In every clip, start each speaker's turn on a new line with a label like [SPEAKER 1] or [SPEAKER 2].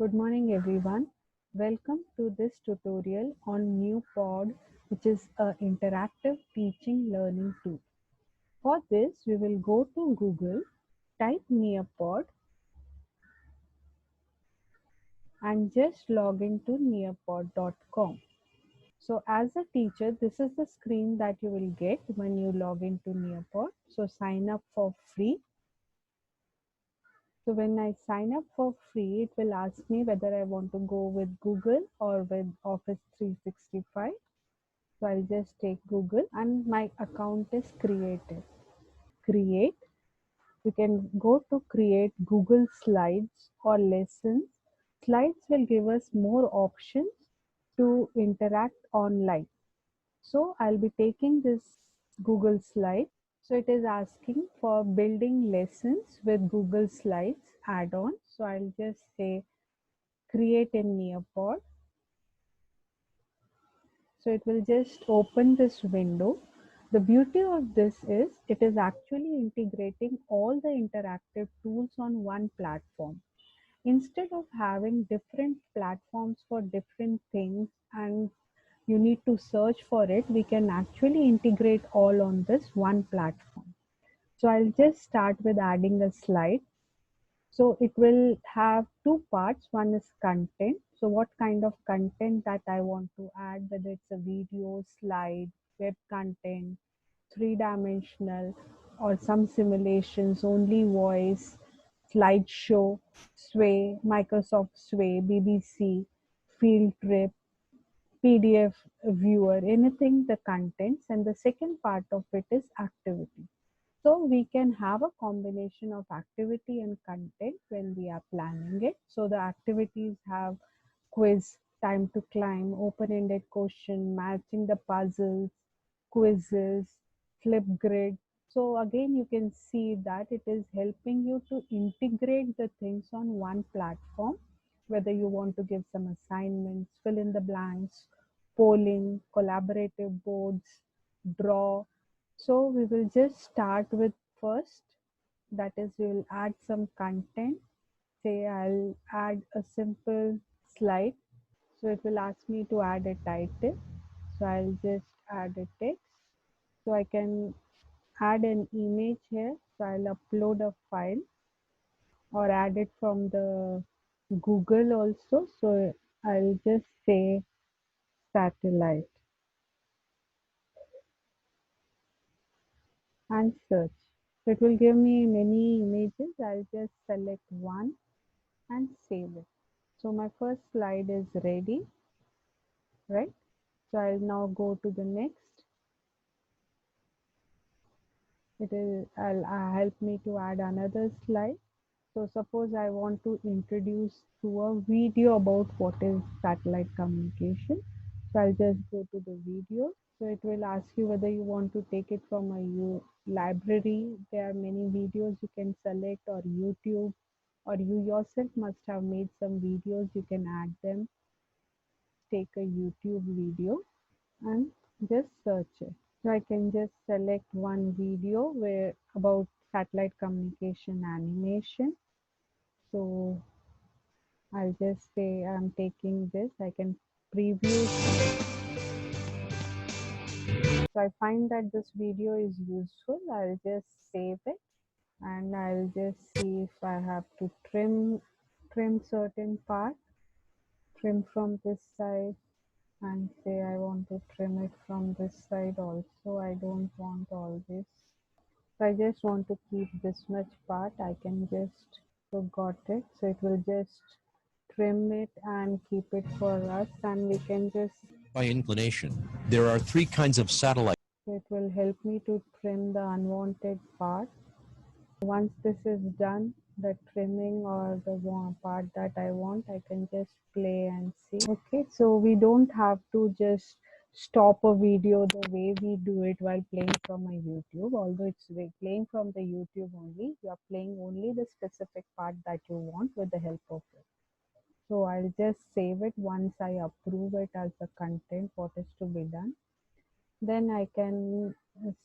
[SPEAKER 1] Good morning everyone. Welcome to this tutorial on Nearpod, which is an interactive teaching learning tool. For this, we will go to Google, type Nearpod and just log into nearpod.com. So as a teacher, this is the screen that you will get when you log into Nearpod. So sign up for free. So when I sign up for free, it will ask me whether I want to go with Google or with Office 365. So I'll just take Google and my account is created. Create. You can go to create Google Slides or lessons. Slides will give us more options to interact online. So I'll be taking this Google Slide. So it is asking for building lessons with Google Slides add-on. So I'll just say create in Nearpod. So it will just open this window. The beauty of this is it is actually integrating all the interactive tools on one platform. Instead of having different platforms for different things and you need to search for it, we can actually integrate all on this one platform. So I'll just start with adding a slide. So it will have two parts. One is content. So what kind of content that I want to add, whether it's a video, slide, web content, three-dimensional, or some simulations, only voice, slideshow, Sway, Microsoft Sway, BBC, field trip, PDF viewer, anything the contents. And the second part of it is activity. So we can have a combination of activity and content when we are planning it. So the activities have quiz, time to climb, open-ended question, matching the puzzles, quizzes, flip grid. So again, you can see that it is helping you to integrate the things on one platform, whether you want to give some assignments, fill in the blanks, polling, collaborative boards, draw. So we will just start with first, that is we will add some content. Say I'll add a simple slide. So it will ask me to add a title. So I'll just add a text. So I can add an image here. So I'll upload a file or add it from the Google also. So I'll just say satellite and search. So it will give me many images. I'll just select one and save it. So my first slide is ready, right? So I'll now go to the next. It'll help me to add another slide. So suppose I want to introduce to a video about what is satellite communication. So I'll just go to the video. So it will ask you whether you want to take it from a library. There are many videos you can select, or YouTube, or you yourself must have made some videos. You can add them. Take a YouTube video and just search it. So I can just select one video where about satellite communication animation. So I'll just say I'm taking this. I can preview. So I find that this video is useful. I'll just save it and I'll just see if I have to trim certain part, trim from this side, and say I want to trim it from this side also. I don't want all this. So I just want to keep this much part. I can just got it. So it will just trim it and keep it for us, and we can just
[SPEAKER 2] by inclination. There are three kinds of satellite.
[SPEAKER 1] it will help me to trim the unwanted part. Once this is done, the trimming or the part that I want, I can just play and see. Okay, so we don't have to just stop a video the way we do it while playing from a YouTube. Although it's playing from the YouTube only, you are playing only the specific part that you want with the help of it. So I'll just save it once I approve it as the content, what is to be done. Then I can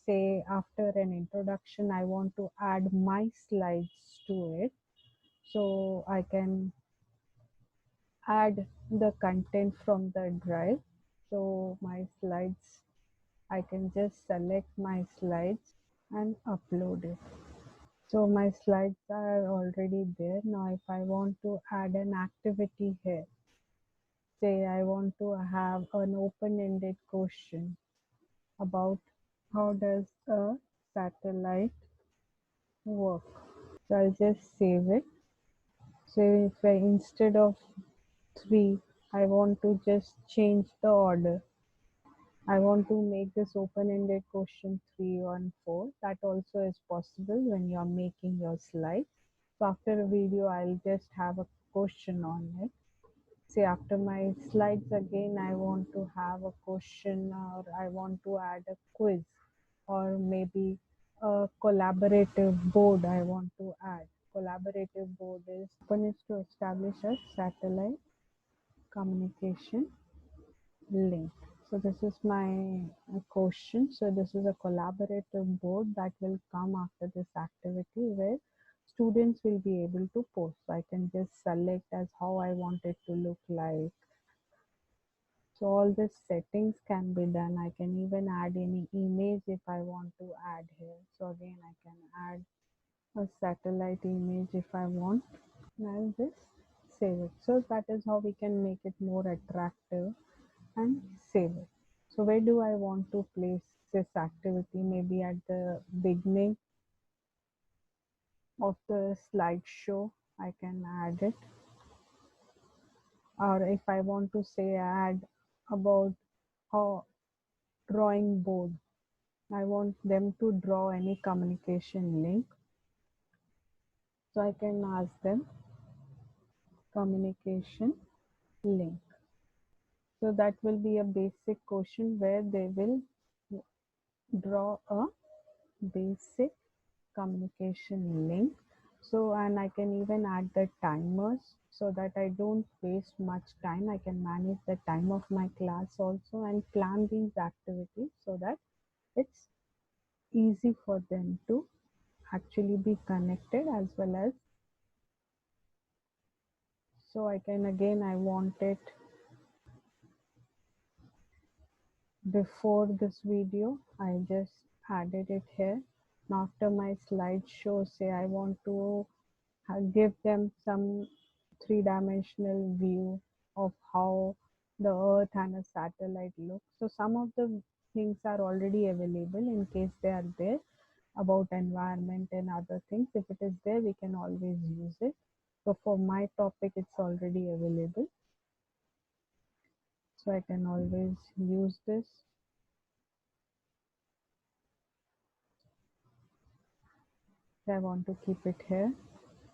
[SPEAKER 1] say after an introduction, I want to add my slides to it. So I can add the content from the drive. So my slides, I can just select my slides and upload it. So my slides are already there. Now if I want to add an activity here, say I want to have an open-ended question about how does a satellite work. So I'll just save it. So if I, instead of 3, I want to just change the order. I want to make this open-ended question 3 on 4. That also is possible when you're making your slide. So after a video, I'll just have a question on it. See, after my slides again, I want to have a question or I want to add a quiz or maybe a collaborative board I want to add. Collaborative board is one is to establish a satellite communication link. So this is my question. So this is a collaborative board that will come after this activity where students will be able to post. So I can just select as how I want it to look like. So all these settings can be done. I can even add any image if I want to add here. So again, I can add a satellite image if I want. And I'll just save it. So that is how we can make it more attractive and save it. So where do I want to place this activity? Maybe at the beginning of the slideshow, I can add it. Or if I want to say add about how drawing board, I want them to draw any communication link. So I can ask them communication link. So that will be a basic question where they will draw a basic communication link. So, and I can even add the timers so that I don't waste much time. I can manage the time of my class also and plan these activities so that it's easy for them to actually be connected as well as. So I can again, I want it before this video, I just added it here. Now after my slideshow, say I want to give them some three-dimensional view of how the earth and a satellite look. So some of the things are already available in case they are there about environment and other things. If it is there, we can always use it. So for my topic, it's already available. So I can always use this. I want to keep it here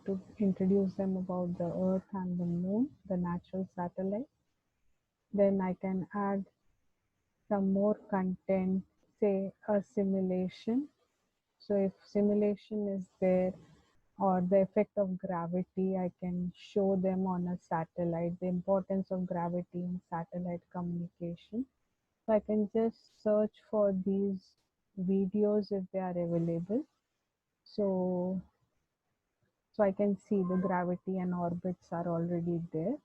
[SPEAKER 1] to introduce them about the earth and the moon, the natural satellite. Then I can add some more content, say a simulation. So if simulation is there or the effect of gravity, I can show them on a satellite, the importance of gravity in satellite communication. So I can just search for these videos if they are available. So I can see the gravity and orbits are already there.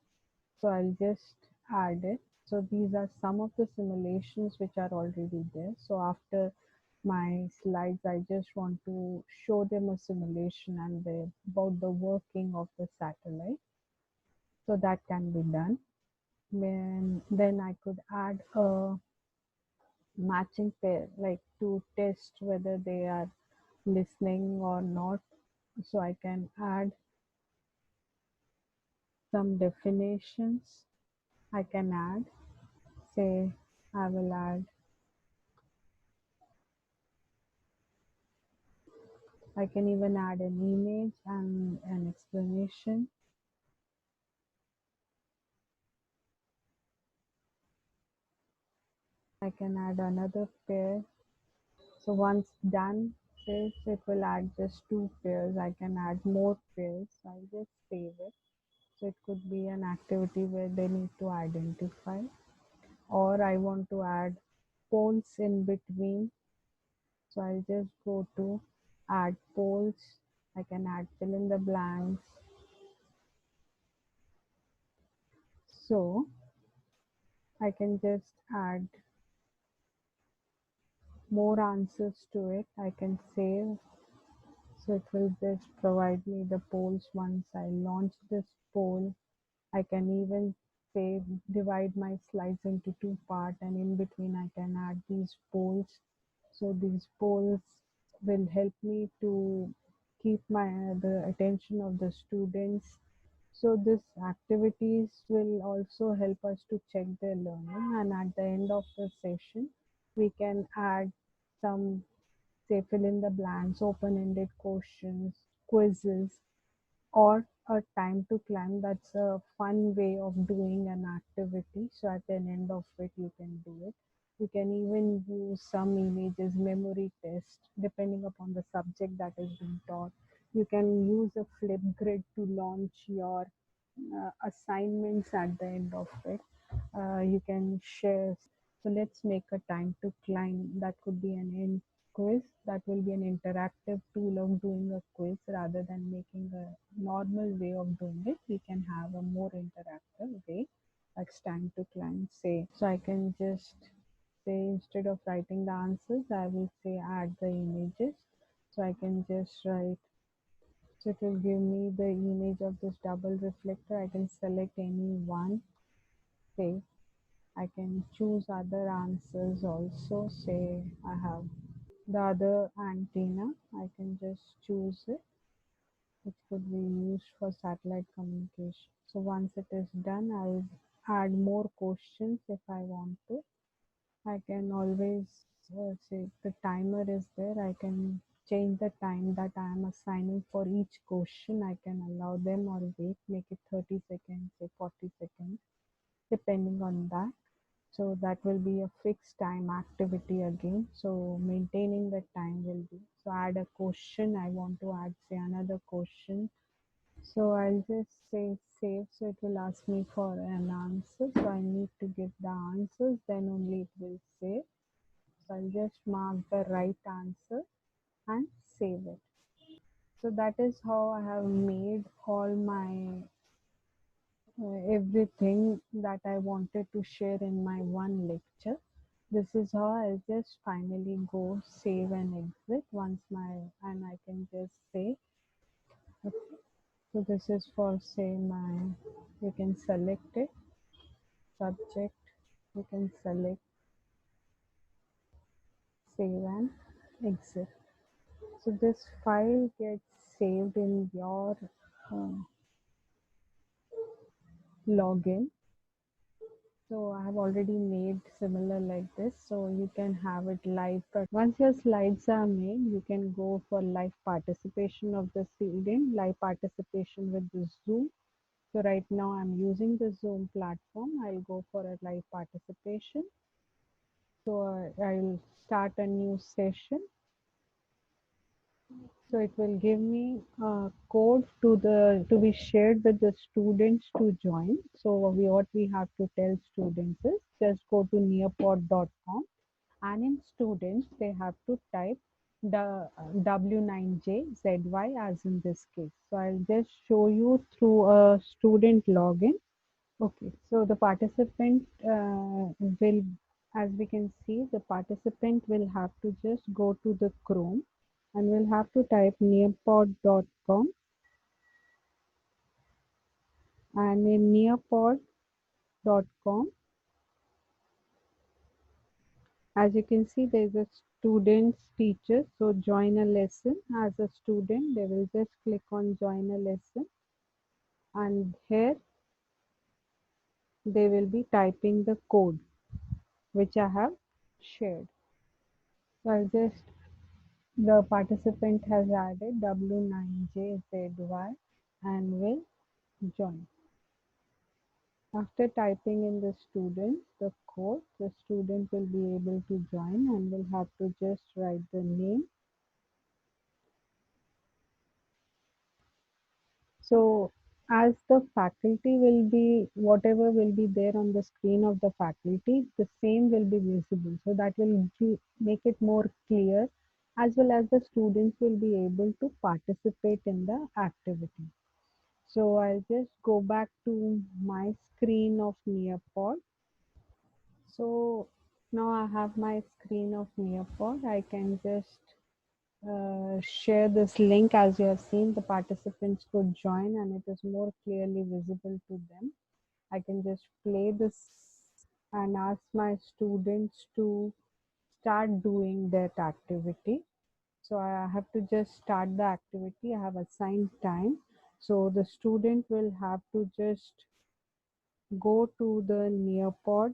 [SPEAKER 1] So I'll just add it. So these are some of the simulations which are already there. So after my slides, I just want to show them a simulation and about the working of the satellite. So that can be done. Then I could add a matching pair, like to test whether they are listening or not. So I can add some definitions. I can add, say, I will add, I can even add an image and an explanation. I can add another pair. So once done this, it will add just 2 pairs. I can add more pairs. I'll just save it. So it could be an activity where they need to identify, or I want to add polls in between. So I'll just go to add polls. I can add fill in the blanks. So I can just add more answers to it. I can save. So it will just provide me the polls once I launch this poll. I can even say divide my slides into two parts, and in between I can add these polls. So these polls will help me to keep the attention of the students. So this activities will also help us to check their learning, and at the end of the session we can add some, say, fill in the blanks, open-ended questions, quizzes, or a time to climb. That's a fun way of doing an activity. So at the end of it, you can do it. You can even use some images, memory test, depending upon the subject that is being taught. You can use a flip grid to launch your assignments at the end of it. You can share. So let's make a time to climb. That could be an in quiz. That will be an interactive tool of doing a quiz rather than making a normal way of doing it. We can have a more interactive way, like time to climb. Say, so I can just say instead of writing the answers, I will say add the images. So I can just write, so it will give me the image of this double reflector. I can select any one. Say I can choose other answers also. Say I have the other antenna. I can just choose it. It could be used for satellite communication. So once it is done, I'll add more questions if I want to. I can always say the timer is there. I can change the time that I am assigning for each question. I can allow them or wait, make it 30 seconds, say 40 seconds, depending on that. So that will be a fixed time activity again. So maintaining the time will be. So add a question. I want to add, say, another question. So I'll just say save. So it will ask me for an answer. So I need to give the answers. Then only it will save. So I'll just mark the right answer and save it. So that is how I have made all my everything that I wanted to share in my one lecture. This is how I'll just finally go save and exit once and I can just say, okay, so this is for, say, you can select it, subject, you can select save and exit. So this file gets saved in your uh, login. So I have already made similar like this, so you can have it live. But once your slides are made, you can go for live participation of the student, live participation with the Zoom. So right now I'm using the Zoom platform. I'll go for a live participation. So I'll start a new session. So it will give me a code to be shared with the students to join. So what we have to tell students is just go to nearpod.com, and in students they have to type the W9JZY as in this case. So I'll just show you through a student login. Okay, so the participant will, as we can see, the participant will have to just go to the Chrome and will have to type nearpod.com, and in nearpod.com, as you can see, there is a student's teacher. So join a lesson. As a student, they will just click on join a lesson, and here they will be typing the code which I have shared. So I'll just, the participant has added W9JZY and will join. After typing in the code, the student will be able to join and will have to just write the name. So as the faculty will be, whatever will be there on the screen of the faculty, the same will be visible. So that will make it more clear, as well as the students will be able to participate in the activity. So I'll just go back to my screen of Nearpod. So now I have my screen of Nearpod. I can just share this link. As you have seen, the participants could join and it is more clearly visible to them. I can just play this and ask my students to start doing that activity. So I have to just start the activity. I have assigned time. So the student will have to just go to the Nearpod.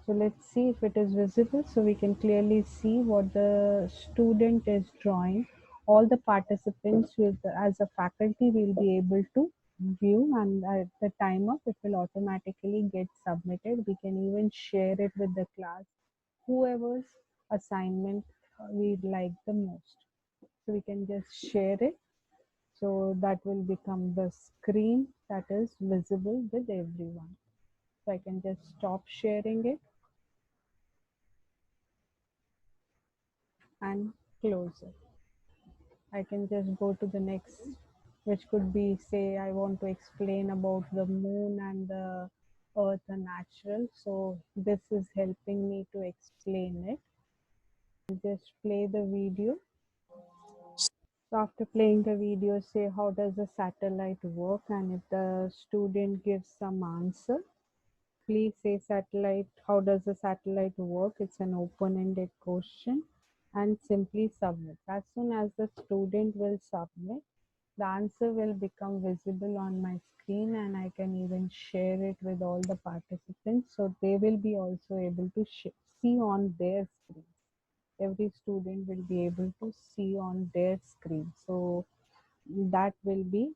[SPEAKER 1] So let's see if it is visible so we can clearly see what the student is drawing. All the participants will, as a faculty, will be able to view, and at the time up it will automatically get submitted. We can even share it with the class, whoever's assignment we like the most. So we can just share it. So that will become the screen that is visible with everyone. So I can just stop sharing it and close it. I can just go to the next, which could be, say, I want to explain about the moon and the earth and natural. So this is helping me to explain it. Just play the video. So after playing the video, say how does the satellite work, and if the student gives some answer, please say satellite, how does the satellite work? It's an open-ended question, and simply submit. As soon as the student will submit, the answer will become visible on my screen, and I can even share it with all the participants. So they will be also able to see on their screen. Every student will be able to see on their screen. So that will be,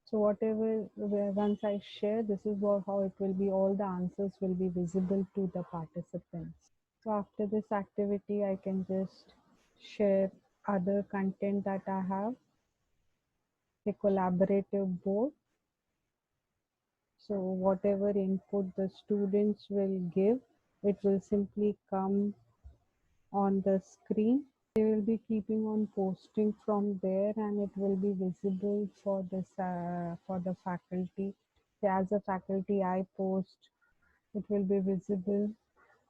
[SPEAKER 1] so whatever, once I share, this is how it will be, all the answers will be visible to the participants. So after this activity, I can just share other content that I have, a collaborative board. So whatever input the students will give, it will simply come on the screen. They will be keeping on posting from there, and it will be visible for this for the faculty. So as a faculty, I post, it will be visible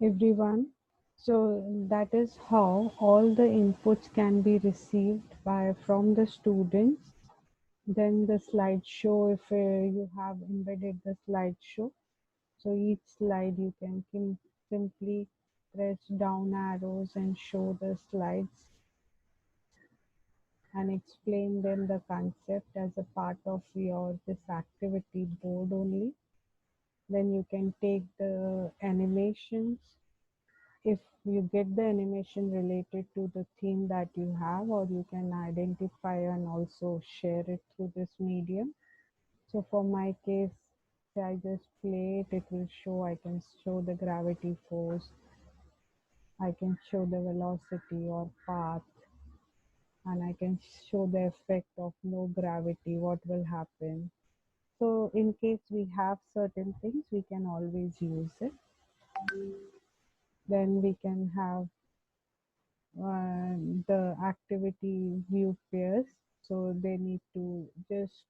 [SPEAKER 1] everyone. So that is how all the inputs can be received by from the students. Then the slideshow, if you have embedded the slideshow, so each slide you can simply press down arrows and show the slides and explain them the concept as a part of your this activity board only. Then you can take the animations if you get the animation related to the theme that you have, or you can identify and also share it through this medium. So for my case, I just play it, it will show, I can show the gravity force, I can show the velocity or path, and I can show the effect of no gravity, what will happen. So in case we have certain things, we can always use it. Then we can have the activity view pairs. So they need to just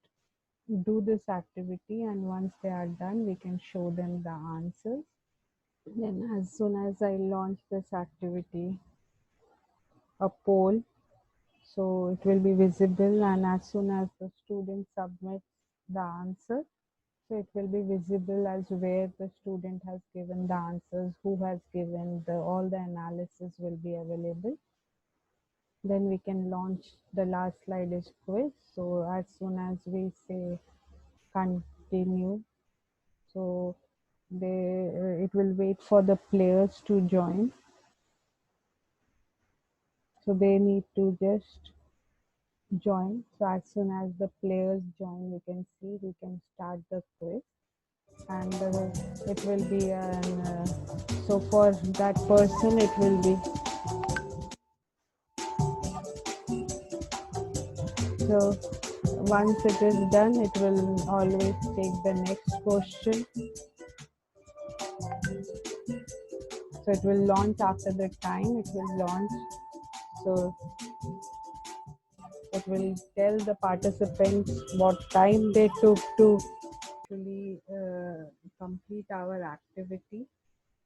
[SPEAKER 1] do this activity, and once they are done, we can show them the answers. Then as soon as I launch this activity, a poll, so it will be visible, and as soon as the student submits the answer, so it will be visible as where the student has given the answers, who has given the, all the analysis will be available. Then we can launch the last slide is quiz. So as soon as we say continue, so they it will wait for the players to join. So they need to just join. So as soon as the players join, you can see we can start the quiz, and it will be an so for that person it will be, so once it is done, it will always take the next question. So it will launch after the time, it will launch. So It will tell the participants what time they took to actually complete our activity.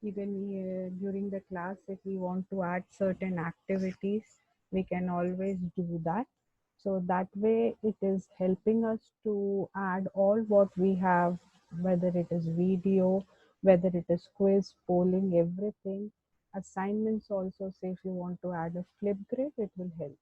[SPEAKER 1] Even during the class, if we want to add certain activities, we can always do that. So that way it is helping us to add all what we have, whether it is video, whether it is quiz, polling, everything. Assignments also, say if you want to add a flip grid, it will help.